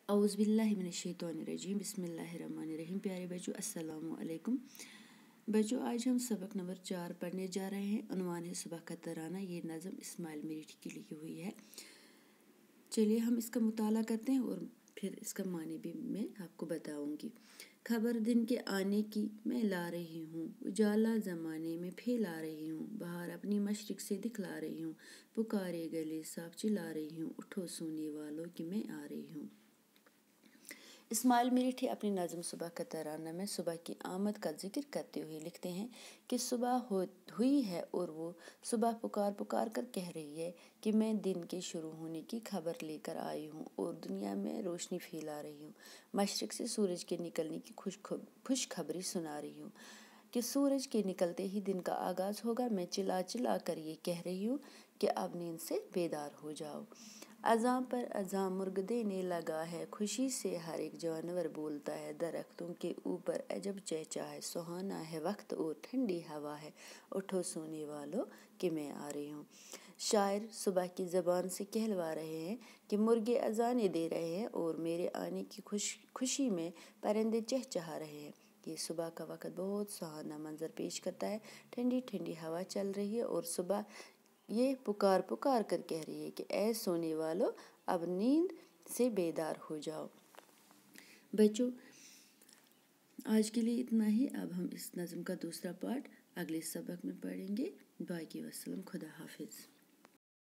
اعوذ باللہ من الشیطان الرجیم بسم اللہ الرحمن الرحیم۔ پیارے بچوں السلام علیکم۔ بچوں آج ہم سبق نمبر 4 پڑھنے جا رہے ہیں۔ عنوان ہے صبح کا ترانہ۔ یہ نظم اسماعیل میرٹھی کی لکھی ہوئی ہے۔ چلیے ہم اس کا مطالعہ کرتے ہیں اور پھر اس کا معنی بھی میں آپ کو بتاؤں گی۔ خبر دن کے آنے کی میں لا رہی ہوں، اجالا زمانے میں پھیلا رہی ہوں، بہار اپنی مشرق سے دکھلا رہی ہوں، پکارے گلے صاف چلا رہی ہوں، اٹھو سونے والوں کہ میں آ رہی ہوں۔ اسماعیل میرٹھی اپنی نظم صبح کا ترانہ میں صبح کی آمد کا ذکر کرتے ہوئے لکھتے ہیں کہ صبح ہوئی ہے اور وہ صبح پکار پکار کر کہہ رہی ہے کہ میں دن کے شروع ہونے کی خبر لے کر آئی ہوں اور دنیا میں روشنی پھیلا رہی ہوں، مشرق سے سورج کے نکلنے کی خوشخبری سنا رہی ہوں کہ سورج کے نکلتے ہی دن کا آغاز ہوگا۔ میں چلا چلا کر یہ کہہ رہی ہوں کہ اب نیند سے بیدار ہو جاؤ۔ اذاں پر اذاں مرغ دینے لگا ہے، خوشی سے ہر ایک جانور بولتا ہے، درختوں کے اوپر عجب چہچہا ہے، سہانا ہے وقت اور ٹھنڈی ہوا ہے، اٹھو سونے والوں کہ میں آ رہی ہوں۔ شاعر صبح کی زبان سے کہلوا رہے ہیں کہ مرغے اذانیں دے رہے ہیں اور میرے آنے کی خوشی میں پرندے چہچہا رہے ہیں۔ یہ صبح کا وقت بہت سہانا منظر پیش کرتا ہے، ٹھنڈی ٹھنڈی ہوا چل رہی ہے اور صبح یہ پکار پکار کر کہہ رہی ہے کہ اے سونے والو اب نیند سے بیدار ہو جاؤ۔ بچوں آج کے لیے اتنا ہی۔ اب ہم اس نظم کا دوسرا پارٹ اگلے سبق میں پڑھیں گے۔ باقی وسلام، خدا حافظ۔